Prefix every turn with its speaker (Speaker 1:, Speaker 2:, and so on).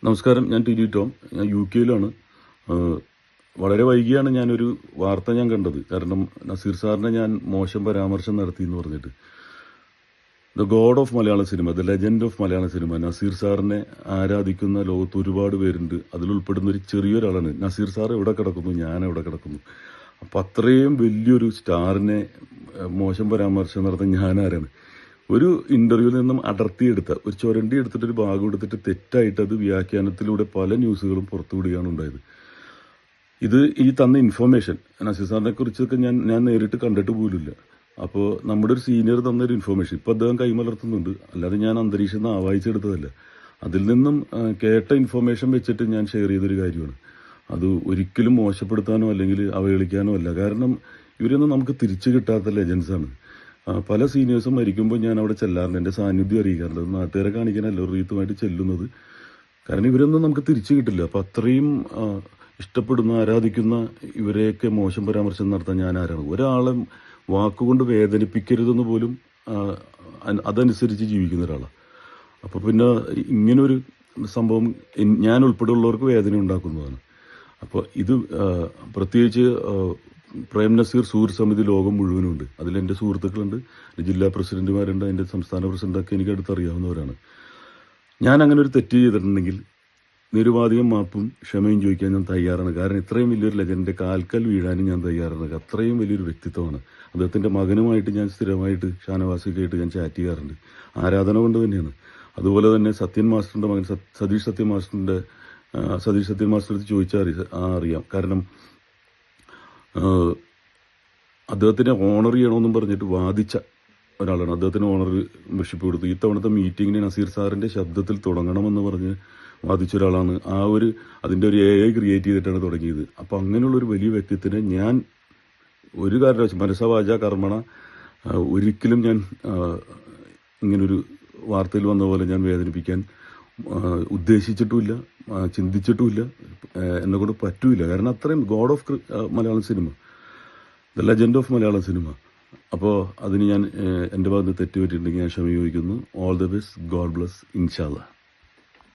Speaker 1: നമസ്കാരം. ഞാൻ T Tom. ഞാൻ യു കെയിലാണ്. വളരെ വൈകിയാണ് ഞാനൊരു വാർത്ത കണ്ടത്. കാരണം നസീർ സാറിനെ ഞാൻ മോശം പരാമർശം നടത്തി എന്ന് പറഞ്ഞിട്ട്. The God of Malayala cinema, the legend of Malayala cinema, Naseer സാറിനെ ആരാധിക്കുന്ന ലോകത്ത് ഒരുപാട് പേരുണ്ട്. അതിലുൾപ്പെടുന്ന ഒരു ചെറിയൊരാളാണ് നസീർ സാർ. എവിടെ കിടക്കുന്നു, ഞാൻ എവിടെ കിടക്കുന്നു. അപ്പം അത്രയും വലിയൊരു സ്റ്റാറിനെ മോശം പരാമർശം നടത്താൻ ഞാനാരാണ്? ഒരു ഇൻ്റർവ്യൂവിൽ നിന്നും അടർത്തിയെടുത്ത ഒരു ചുരണ്ടി എടുത്തിട്ടൊരു ഭാഗം എടുത്തിട്ട് തെറ്റായിട്ട് അത് വ്യാഖ്യാനത്തിലൂടെ പല ന്യൂസുകളും പുറത്തുവിടുകയാണ് ഉണ്ടായത്. ഇത് ഈ തന്ന ഇൻഫർമേഷൻ നസീർ സാറിനെ കുറിച്ചൊക്കെ ഞാൻ നേരിട്ട് കണ്ടിട്ട് പോലുമില്ല. അപ്പോൾ നമ്മുടെ ഒരു സീനിയർ തന്നൊരു ഇൻഫർമേഷൻ ഇപ്പോൾ അദ്ദേഹം കൈമലർത്തുന്നുണ്ട്. അല്ലാതെ ഞാൻ അന്തരീക്ഷം നിന്ന് ആവാഹിച്ചെടുത്തതല്ല. അതിൽ നിന്നും കേട്ട ഇൻഫർമേഷൻ വെച്ചിട്ട് ഞാൻ ഷെയർ ചെയ്തൊരു കാര്യമാണ്. അത് ഒരിക്കലും മോശപ്പെടുത്താനോ അല്ലെങ്കിൽ അവഹേളിക്കാനോ അല്ല. കാരണം ഇവരൊന്നും നമുക്ക് തിരിച്ചു കിട്ടാത്ത ലെജൻസാണ്. പല സീനിയേഴ്സും മരിക്കുമ്പോൾ ഞാൻ അവിടെ ചെല്ലാറുണ്ട്, എൻ്റെ സാന്നിധ്യം അറിയിക്കാറുണ്ട്. നാട്ടുകാരെ കാണിക്കാനല്ല റീത്തുമായിട്ട് ചെല്ലുന്നത്. കാരണം ഇവരൊന്നും നമുക്ക് തിരിച്ചു കിട്ടില്ല. അപ്പം അത്രയും ഇഷ്ടപ്പെടുന്ന ആരാധിക്കുന്ന ഇവരെയൊക്കെ മോശം പരാമർശം നടത്താൻ ഞാൻ ആരാണ്? ഒരാളെ വാക്കുകൊണ്ട് വേദനിപ്പിക്കരുതെന്ന് പോലും അതനുസരിച്ച് ജീവിക്കുന്ന ഒരാളാണ്. അപ്പോൾ പിന്നെ ഇങ്ങനൊരു സംഭവം ഞാൻ ഉൾപ്പെടെയുള്ളവർക്ക് വേദന ഉണ്ടാക്കുന്നതാണ്. അപ്പോൾ ഇത് പ്രത്യേകിച്ച് പ്രേം നസീർ സൂര്യ സമിതി ലോകം മുഴുവനുണ്ട്. അതിലെൻ്റെ സുഹൃത്തുക്കളുണ്ട്, ജില്ലാ പ്രസിഡന്റുമാരുണ്ട്, അതിൻ്റെ സംസ്ഥാന പ്രസിഡൻ്റൊക്കെ എനിക്ക് അടുത്തറിയാവുന്നവരാണ്. ഞാൻ അങ്ങനെ ഒരു തെറ്റ് ചെയ്തിട്ടുണ്ടെങ്കിൽ നിരുപാധികം മാപ്പും ക്ഷമയും ചോദിക്കാൻ ഞാൻ തയ്യാറാണ്. കാരണം ഇത്രയും വലിയൊരു ലെജൻഡിൻ്റെ കാൽക്കൽ വീഴാനും ഞാൻ തയ്യാറാണ്. അത്രയും വലിയൊരു വ്യക്തിത്വമാണ്. അദ്ദേഹത്തിൻ്റെ മകനുമായിട്ട് ഞാൻ സ്ഥിരമായിട്ട് ഷാനവാസിക്കായിട്ട് ഞാൻ ചാറ്റ് ചെയ്യാറുണ്ട്. ആരാധന കൊണ്ട് തന്നെയാണ്. അതുപോലെ തന്നെ സത്യൻ മാസ്റ്ററിൻ്റെ മകൻ സതീഷ് സത്യൻ മാസ്റ്റർ ചോദിച്ചാൽ അറിയാം. കാരണം അദ്ദേഹത്തിനെ ഓണർ ചെയ്യണമെന്നും പറഞ്ഞിട്ട് വാദിച്ച ഒരാളാണ്. അദ്ദേഹത്തിന് ഓണർ മെഷിപ്പ് കൊടുത്തു. ഇത്തവണത്തെ മീറ്റിങ്ങിന് നസീർ സാറിൻ്റെ ശബ്ദത്തിൽ തുടങ്ങണമെന്ന് പറഞ്ഞ് വാദിച്ച ഒരാളാണ്. അതിൻ്റെ ഒരു AI ക്രിയേറ്റ് ചെയ്തിട്ടാണ് തുടങ്ങിയത്. അപ്പോൾ അങ്ങനെയുള്ളൊരു വലിയ വ്യക്തിത്വത്തിനെ ഞാൻ ഒരു കാരണവശാലും മനസ്സവാച കർമ്മണ ഒരിക്കലും ഞാൻ ഇങ്ങനൊരു വാർത്തയിൽ വന്ന പോലെ ഞാൻ വേദനിപ്പിക്കാൻ ഉദ്ദേശിച്ചിട്ടുമില്ല, ചിന്തിച്ചിട്ടുമില്ല. എന്നെക്കൊണ്ട് പറ്റൂല. കാരണം അത്രയും God of Malayalam cinema, the legend of Malayalam cinema. അപ്പോൾ അതിന് ഞാൻ എൻ്റെ ഭാഗത്ത് തെറ്റുപറ്റിയിട്ടുണ്ടെങ്കിൽ ഞാൻ ക്ഷമ ചോദിക്കുന്നു. All the best. God bless. ഇൻഷാ അല്ലാഹ്.